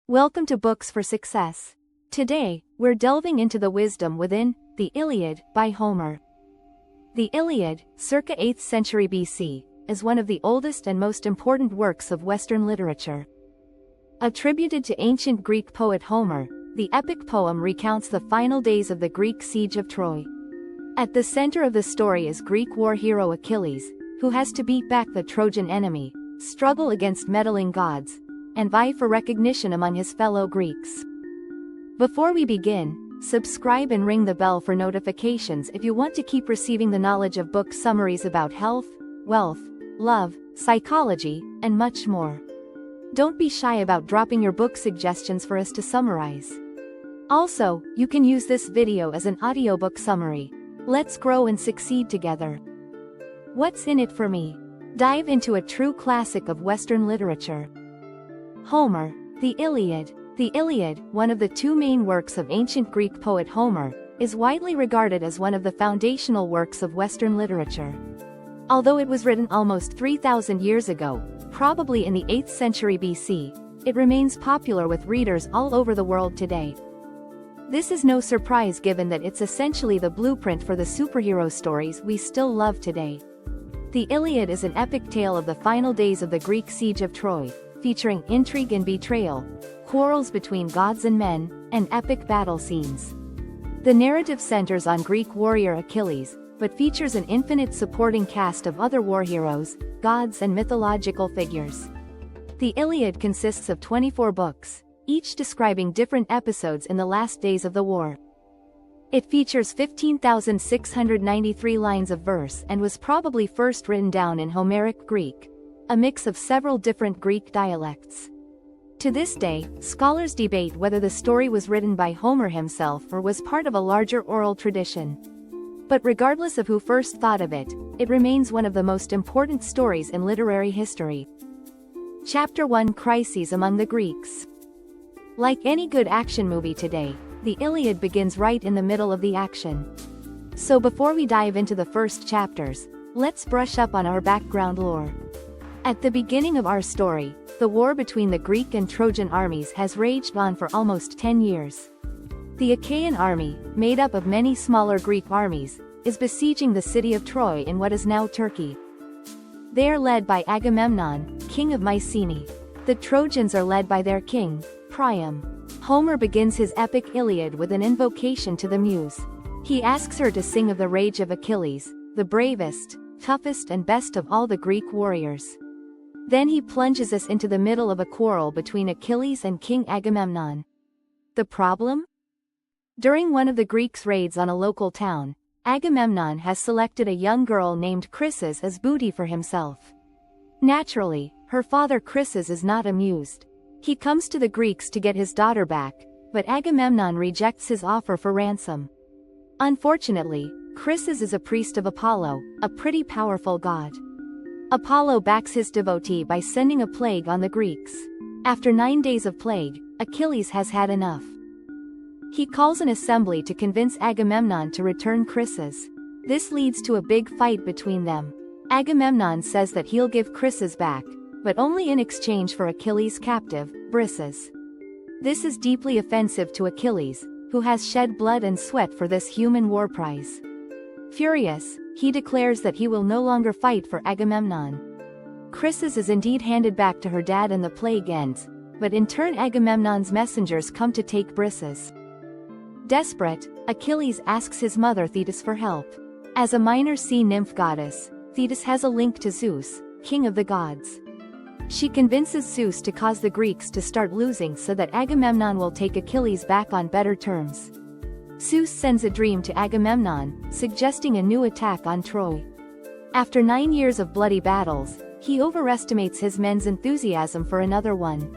Welcome to Books for Success. Today, we're delving into the wisdom within the Iliad by Homer. The Iliad, circa 8th century BC, is one of the oldest and most important works of Western literature. Attributed to ancient Greek poet Homer, the epic poem recounts the final days of the Greek siege of Troy. At the center of the story is Greek war hero Achilles, who has to beat back the Trojan enemy, struggle against meddling gods, and vie for recognition among his fellow Greeks. Before we begin, subscribe and ring the bell for notifications if you want to keep receiving the knowledge of book summaries about health, wealth, love, psychology, and much more. Don't be shy about dropping your book suggestions for us to summarize. Also, you can use this video as an audiobook summary. Let's grow and succeed together. What's in it for me? Dive into a true classic of Western literature. Homer, the Iliad. The Iliad, one of the two main works of ancient Greek poet Homer, is widely regarded as one of the foundational works of Western literature. Although it was written almost 3,000 years ago, probably in the 8th century BC, it remains popular with readers all over the world today. This is no surprise given that it's essentially the blueprint for the superhero stories we still love today. The Iliad is an epic tale of the final days of the Greek siege of Troy, featuring intrigue and betrayal, quarrels between gods and men, and epic battle scenes. The narrative centers on Greek warrior Achilles, but features an infinite supporting cast of other war heroes, gods and mythological figures. The Iliad consists of 24 books, each describing different episodes in the last days of the war. It features 15,693 lines of verse and was probably first written down in Homeric Greek, a mix of several different Greek dialects. To this day, scholars debate whether the story was written by Homer himself or was part of a larger oral tradition. But regardless of who first thought of it, it remains one of the most important stories in literary history. Chapter 1: Crises among the Greeks. Like any good action movie today, the Iliad begins right in the middle of the action. So before we dive into the first chapters, let's brush up on our background lore. At the beginning of our story, the war between the Greek and Trojan armies has raged on for almost 10 years. The Achaean army, made up of many smaller Greek armies, is besieging the city of Troy in what is now Turkey. They are led by Agamemnon, king of Mycenae. The Trojans are led by their king, Priam. Homer begins his epic Iliad with an invocation to the muse. He asks her to sing of the rage of Achilles, the bravest, toughest and best of all the Greek warriors. Then he plunges us into the middle of a quarrel between Achilles and King Agamemnon. The problem? During one of the Greeks' raids on a local town, Agamemnon has selected a young girl named Chryses as booty for himself. Naturally, her father Chryses is not amused. He comes to the Greeks to get his daughter back, but Agamemnon rejects his offer for ransom. Unfortunately, Chryses is a priest of Apollo, a pretty powerful god. Apollo backs his devotee by sending a plague on the Greeks. After 9 days of plague, Achilles has had enough. He calls an assembly to convince Agamemnon to return Chryses. This leads to a big fight between them. Agamemnon says that he'll give Chryses back, but only in exchange for Achilles' captive, Briseis. This is deeply offensive to Achilles, who has shed blood and sweat for this human war prize. Furious, he declares that he will no longer fight for Agamemnon. Chryses is indeed handed back to her dad and the plague ends, but in turn Agamemnon's messengers come to take Briseis. Desperate, Achilles asks his mother Thetis for help. As a minor sea nymph goddess, Thetis has a link to Zeus, king of the gods. She convinces Zeus to cause the Greeks to start losing so that Agamemnon will take Achilles back on better terms. Zeus sends a dream to Agamemnon, suggesting a new attack on Troy. After 9 years of bloody battles, he overestimates his men's enthusiasm for another one.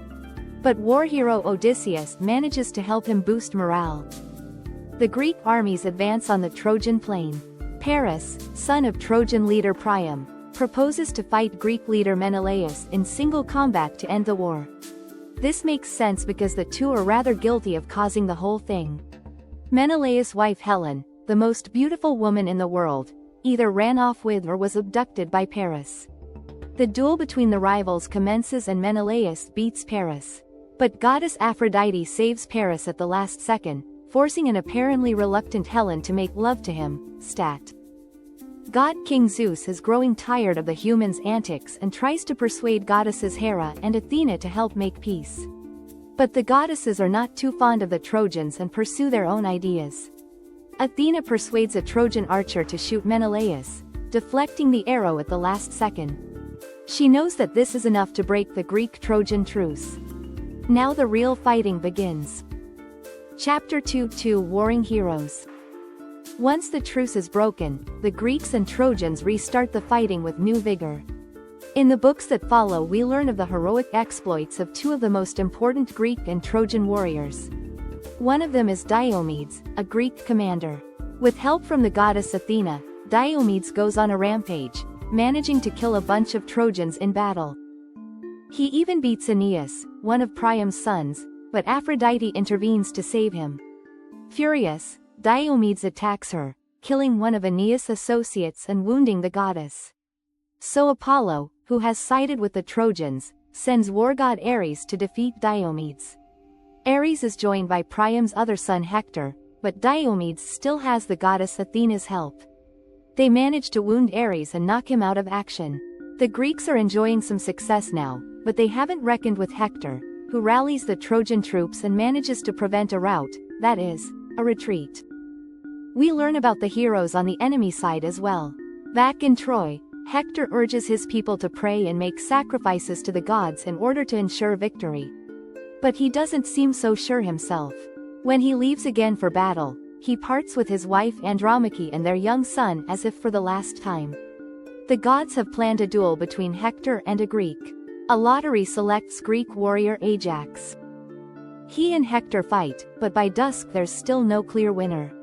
But war hero Odysseus manages to help him boost morale. The Greek armies advance on the Trojan plain. Paris, son of Trojan leader Priam, proposes to fight Greek leader Menelaus in single combat to end the war. This makes sense because the two are rather guilty of causing the whole thing. Menelaus' wife Helen, the most beautiful woman in the world, either ran off with or was abducted by Paris. The duel between the rivals commences and Menelaus beats Paris. But goddess Aphrodite saves Paris at the last second, forcing an apparently reluctant Helen to make love to him. Stat. God King Zeus is growing tired of the humans' antics and tries to persuade goddesses Hera and Athena to help make peace. But the goddesses are not too fond of the Trojans and pursue their own ideas. Athena persuades a Trojan archer to shoot Menelaus, deflecting the arrow at the last second. She knows that this is enough to break the Greek-Trojan truce. Now the real fighting begins. Chapter 2 Warring Heroes. Once the truce is broken, the Greeks and Trojans restart the fighting with new vigor. In the books that follow we learn of the heroic exploits of two of the most important Greek and Trojan warriors. One of them is Diomedes, a Greek commander. With help from the goddess Athena, Diomedes goes on a rampage, managing to kill a bunch of Trojans in battle. He even beats Aeneas, one of Priam's sons, but Aphrodite intervenes to save him. Furious, Diomedes attacks her, killing one of Aeneas' associates and wounding the goddess. So Apollo, who has sided with the Trojans, sends war god Ares to defeat Diomedes. Ares is joined by Priam's other son Hector, but Diomedes still has the goddess Athena's help. They manage to wound Ares and knock him out of action. The Greeks are enjoying some success now, but they haven't reckoned with Hector, who rallies the Trojan troops and manages to prevent a rout, that is, a retreat. We learn about the heroes on the enemy side as well. Back in Troy, Hector urges his people to pray and make sacrifices to the gods in order to ensure victory. But he doesn't seem so sure himself. When he leaves again for battle, he parts with his wife Andromache and their young son as if for the last time. The gods have planned a duel between Hector and a Greek. A lottery selects Greek warrior Ajax. He and Hector fight, but by dusk there's still no clear winner.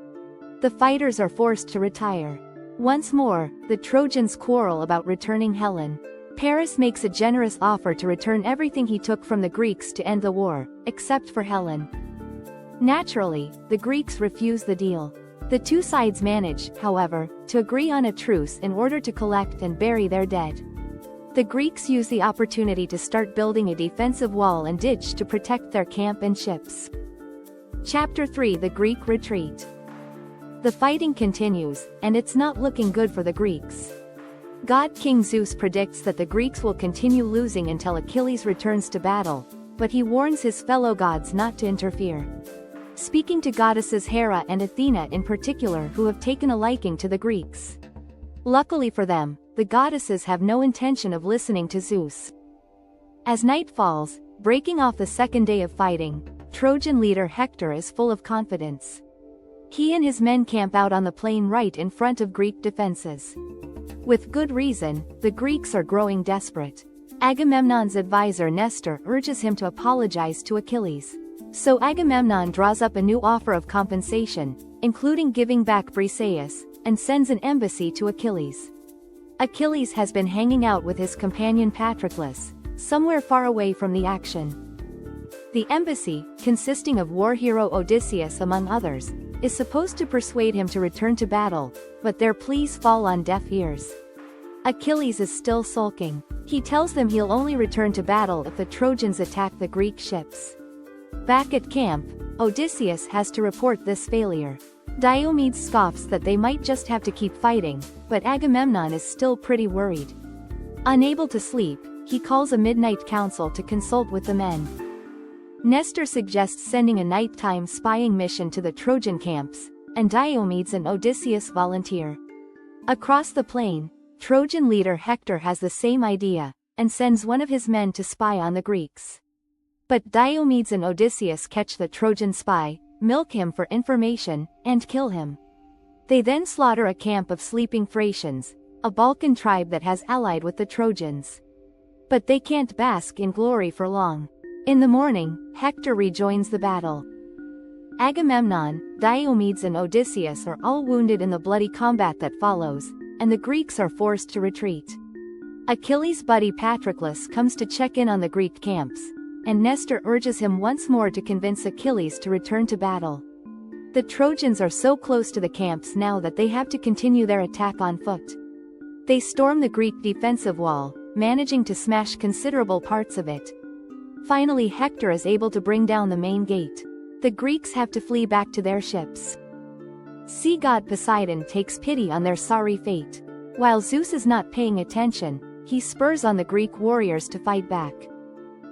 The fighters are forced to retire. Once more, the Trojans quarrel about returning Helen. Paris makes a generous offer to return everything he took from the Greeks to end the war, except for Helen. Naturally, the Greeks refuse the deal. The two sides manage, however, to agree on a truce in order to collect and bury their dead. The Greeks use the opportunity to start building a defensive wall and ditch to protect their camp and ships. Chapter 3 The Greek Retreat. The fighting continues, and it's not looking good for the Greeks. God King Zeus predicts that the Greeks will continue losing until Achilles returns to battle, but he warns his fellow gods not to interfere. Speaking to goddesses Hera and Athena in particular who have taken a liking to the Greeks. Luckily for them, the goddesses have no intention of listening to Zeus. As night falls, breaking off the second day of fighting, Trojan leader Hector is full of confidence. He and his men camp out on the plain right in front of Greek defenses. With good reason, the Greeks are growing desperate. Agamemnon's advisor Nestor urges him to apologize to Achilles. So Agamemnon draws up a new offer of compensation, including giving back Briseis, and sends an embassy to Achilles. Achilles has been hanging out with his companion Patroclus, somewhere far away from the action. The embassy, consisting of war hero Odysseus among others, is supposed to persuade him to return to battle, but their pleas fall on deaf ears. Achilles is still sulking. He tells them he'll only return to battle if the Trojans attack the Greek ships. Back at camp, Odysseus has to report this failure. Diomedes scoffs that they might just have to keep fighting, but Agamemnon is still pretty worried. Unable to sleep, he calls a midnight council to consult with the men. Nestor suggests sending a nighttime spying mission to the Trojan camps, and Diomedes and Odysseus volunteer. Across the plain, Trojan leader Hector has the same idea, and sends one of his men to spy on the Greeks. But Diomedes and Odysseus catch the Trojan spy, milk him for information, and kill him. They then slaughter a camp of sleeping Thracians, a Balkan tribe that has allied with the Trojans. But they can't bask in glory for long. In the morning, Hector rejoins the battle. Agamemnon, Diomedes and Odysseus are all wounded in the bloody combat that follows, and the Greeks are forced to retreat. Achilles' buddy Patroclus comes to check in on the Greek camps, and Nestor urges him once more to convince Achilles to return to battle. The Trojans are so close to the camps now that they have to continue their attack on foot. They storm the Greek defensive wall, managing to smash considerable parts of it. Finally, Hector is able to bring down the main gate. The Greeks have to flee back to their ships. Sea god Poseidon takes pity on their sorry fate. While Zeus is not paying attention, he spurs on the Greek warriors to fight back.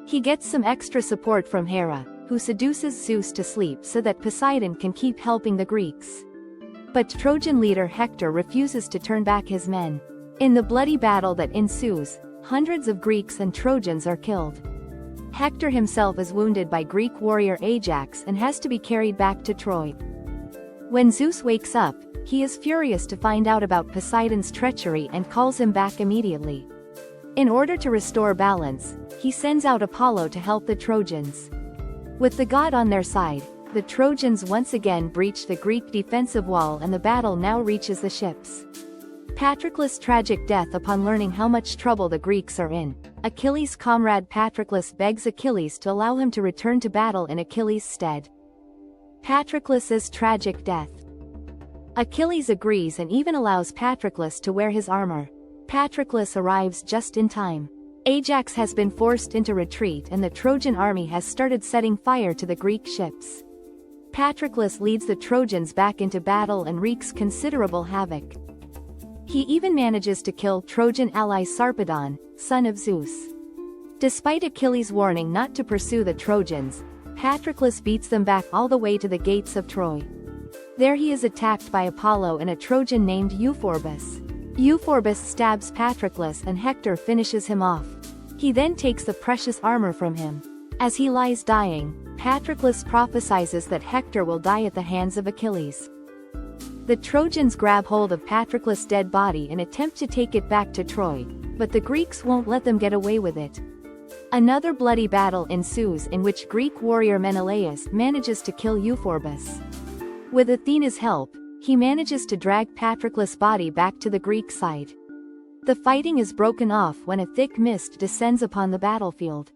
He gets some extra support from Hera, who seduces Zeus to sleep so that Poseidon can keep helping the Greeks. But Trojan leader Hector refuses to turn back his men. In the bloody battle that ensues, hundreds of Greeks and Trojans are killed. Hector himself is wounded by Greek warrior Ajax and has to be carried back to Troy. When Zeus wakes up, he is furious to find out about Poseidon's treachery and calls him back immediately. In order to restore balance, he sends out Apollo to help the Trojans. With the god on their side, the Trojans once again breach the Greek defensive wall and the battle now reaches the ships. Patroclus' tragic death upon learning how much trouble the Greeks are in. Achilles' comrade Patroclus begs Achilles to allow him to return to battle in Achilles' stead. Patroclus' tragic death. Achilles agrees and even allows Patroclus to wear his armor. Patroclus arrives just in time. Ajax has been forced into retreat and the Trojan army has started setting fire to the Greek ships. Patroclus leads the Trojans back into battle and wreaks considerable havoc. He even manages to kill Trojan ally Sarpedon, son of Zeus. Despite Achilles' warning not to pursue the Trojans, Patroclus beats them back all the way to the gates of Troy. There he is attacked by Apollo and a Trojan named Euphorbus. Euphorbus stabs Patroclus and Hector finishes him off. He then takes the precious armor from him. As he lies dying, Patroclus prophesies that Hector will die at the hands of Achilles. The Trojans grab hold of Patroclus' dead body and attempt to take it back to Troy, but the Greeks won't let them get away with it. Another bloody battle ensues in which Greek warrior Menelaus manages to kill Euphorbus. With Athena's help, he manages to drag Patroclus' body back to the Greek side. The fighting is broken off when a thick mist descends upon the battlefield.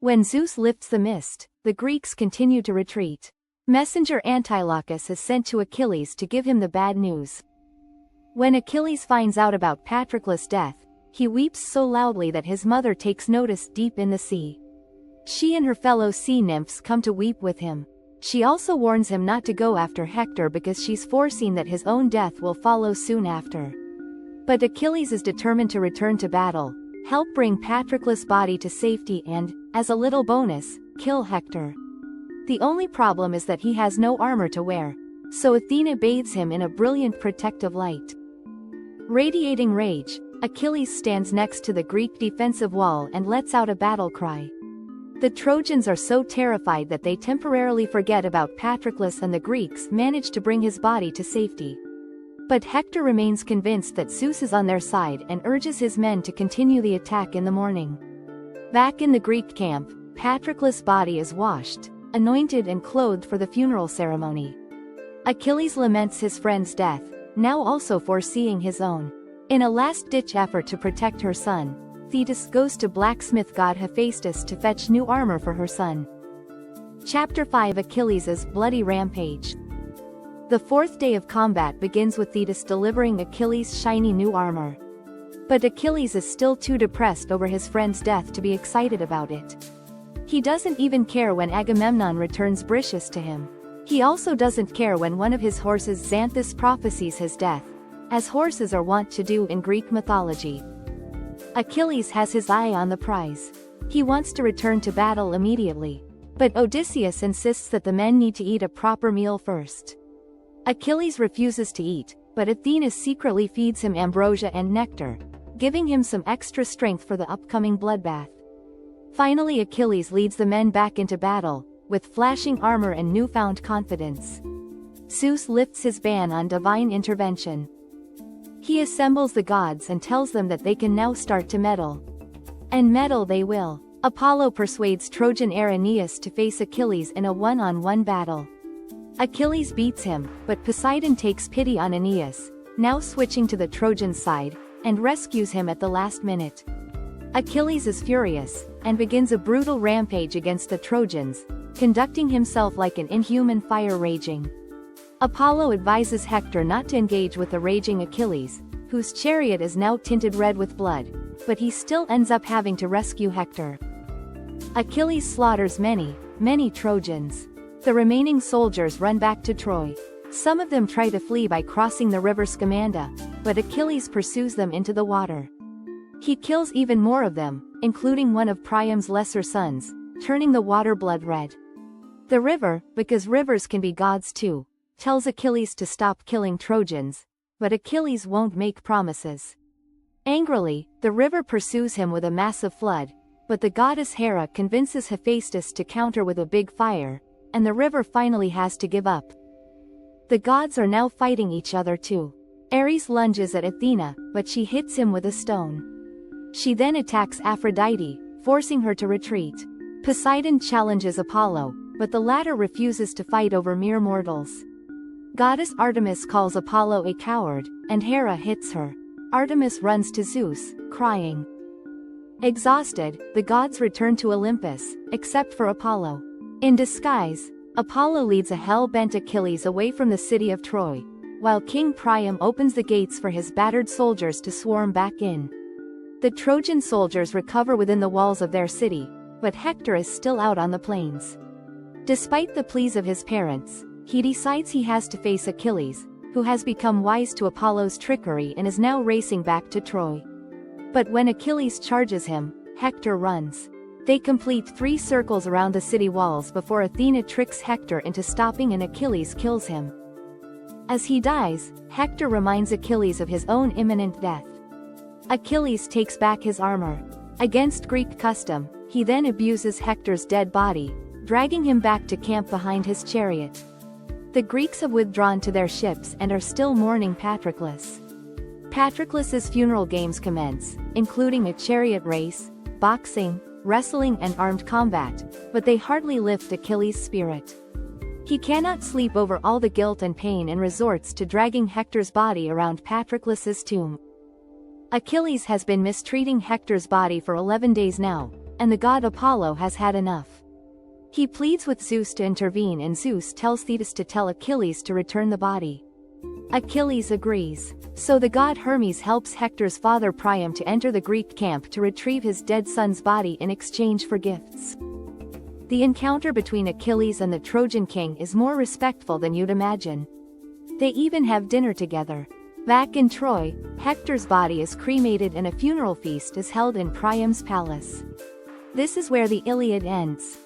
When Zeus lifts the mist, the Greeks continue to retreat. Messenger Antilochus is sent to Achilles to give him the bad news. When Achilles finds out about Patroclus' death, he weeps so loudly that his mother takes notice deep in the sea. She and her fellow sea nymphs come to weep with him. She also warns him not to go after Hector because she's foreseen that his own death will follow soon after. But Achilles is determined to return to battle, help bring Patroclus' body to safety and, as a little bonus, kill Hector. The only problem is that he has no armor to wear, so Athena bathes him in a brilliant protective light. Radiating rage, Achilles stands next to the Greek defensive wall and lets out a battle cry. The Trojans are so terrified that they temporarily forget about Patroclus and the Greeks manage to bring his body to safety. But Hector remains convinced that Zeus is on their side and urges his men to continue the attack in the morning. Back in the Greek camp, Patroclus' body is washed, anointed and clothed for the funeral ceremony. Achilles laments his friend's death, now also foreseeing his own. In a last-ditch effort to protect her son, Thetis goes to blacksmith god Hephaestus to fetch new armor for her son. Chapter 5 Achilles' bloody rampage. The fourth day of combat begins with Thetis delivering Achilles' shiny new armor. But Achilles is still too depressed over his friend's death to be excited about it. He doesn't even care when Agamemnon returns Briseis to him. He also doesn't care when one of his horses Xanthus prophesies his death, as horses are wont to do in Greek mythology. Achilles has his eye on the prize. He wants to return to battle immediately. But Odysseus insists that the men need to eat a proper meal first. Achilles refuses to eat, but Athena secretly feeds him ambrosia and nectar, giving him some extra strength for the upcoming bloodbath. Finally, Achilles leads the men back into battle, with flashing armor and newfound confidence. Zeus lifts his ban on divine intervention. He assembles the gods and tells them that they can now start to meddle. And meddle they will. Apollo persuades Trojan heir Aeneas to face Achilles in a one-on-one battle. Achilles beats him, but Poseidon takes pity on Aeneas, now switching to the Trojan side, and rescues him at the last minute. Achilles is furious, and begins a brutal rampage against the Trojans, conducting himself like an inhuman fire raging. Apollo advises Hector not to engage with the raging Achilles, whose chariot is now tinted red with blood, but he still ends up having to rescue Hector. Achilles slaughters many Trojans. The remaining soldiers run back to Troy. Some of them try to flee by crossing the river Scamander, but Achilles pursues them into the water. He kills even more of them, including one of Priam's lesser sons, turning the water blood red. The river, because rivers can be gods too, tells Achilles to stop killing Trojans, but Achilles won't make promises. Angrily, the river pursues him with a massive flood, but the goddess Hera convinces Hephaestus to counter with a big fire, and the river finally has to give up. The gods are now fighting each other too. Ares lunges at Athena, but she hits him with a stone. She then attacks Aphrodite, forcing her to retreat. Poseidon challenges Apollo, but the latter refuses to fight over mere mortals. Goddess Artemis calls Apollo a coward, and Hera hits her. Artemis runs to Zeus, crying. Exhausted, the gods return to Olympus, except for Apollo. In disguise, Apollo leads a hell-bent Achilles away from the city of Troy, while King Priam opens the gates for his battered soldiers to swarm back in. The Trojan soldiers recover within the walls of their city, but Hector is still out on the plains. Despite the pleas of his parents, he decides he has to face Achilles, who has become wise to Apollo's trickery and is now racing back to Troy. But when Achilles charges him, Hector runs. They complete 3 circles around the city walls before Athena tricks Hector into stopping and Achilles kills him. As he dies, Hector reminds Achilles of his own imminent death. Achilles takes back his armor. Against Greek custom, he then abuses Hector's dead body, dragging him back to camp behind his chariot. The Greeks have withdrawn to their ships and are still mourning Patroclus. Patroclus's funeral games commence, including a chariot race, boxing, wrestling and armed combat, but they hardly lift Achilles' spirit. He cannot sleep over all the guilt and pain and resorts to dragging Hector's body around Patroclus's tomb. Achilles has been mistreating Hector's body for 11 days now, and the god Apollo has had enough. He pleads with Zeus to intervene and Zeus tells Thetis to tell Achilles to return the body. Achilles agrees, so the god Hermes helps Hector's father Priam to enter the Greek camp to retrieve his dead son's body in exchange for gifts. The encounter between Achilles and the Trojan king is more respectful than you'd imagine. They even have dinner together. Back in Troy, Hector's body is cremated and a funeral feast is held in Priam's palace. This is where the Iliad ends.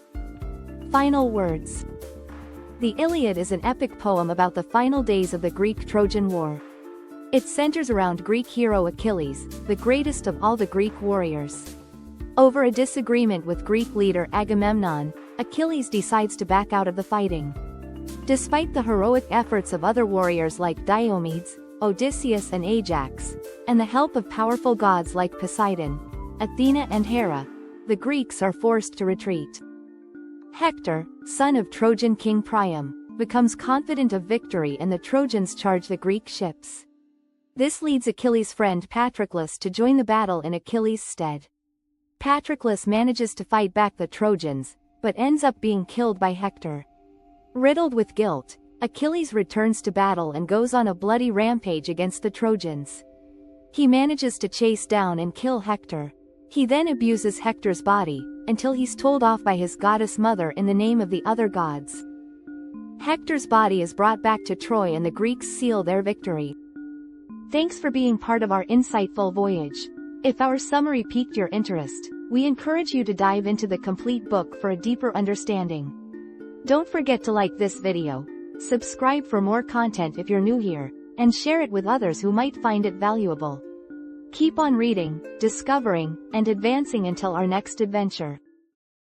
Final words. The Iliad is an epic poem about the final days of the Greek-Trojan War. It centers around Greek hero Achilles, the greatest of all the Greek warriors. Over a disagreement with Greek leader Agamemnon, Achilles decides to back out of the fighting. Despite the heroic efforts of other warriors like Diomedes, Odysseus and Ajax, and the help of powerful gods like Poseidon, Athena and Hera, the Greeks are forced to retreat. Hector, son of Trojan king Priam, becomes confident of victory and the Trojans charge the Greek ships. This leads Achilles' friend Patroclus to join the battle in Achilles' stead. Patroclus manages to fight back the Trojans, but ends up being killed by Hector. Riddled with guilt, Achilles returns to battle and goes on a bloody rampage against the Trojans. He manages to chase down and kill Hector. He then abuses Hector's body, until he's told off by his goddess mother in the name of the other gods. Hector's body is brought back to Troy and the Greeks seal their victory. Thanks for being part of our insightful voyage. If our summary piqued your interest, we encourage you to dive into the complete book for a deeper understanding. Don't forget to like this video, subscribe for more content if you're new here, and share it with others who might find it valuable. Keep on reading, discovering, and advancing until our next adventure.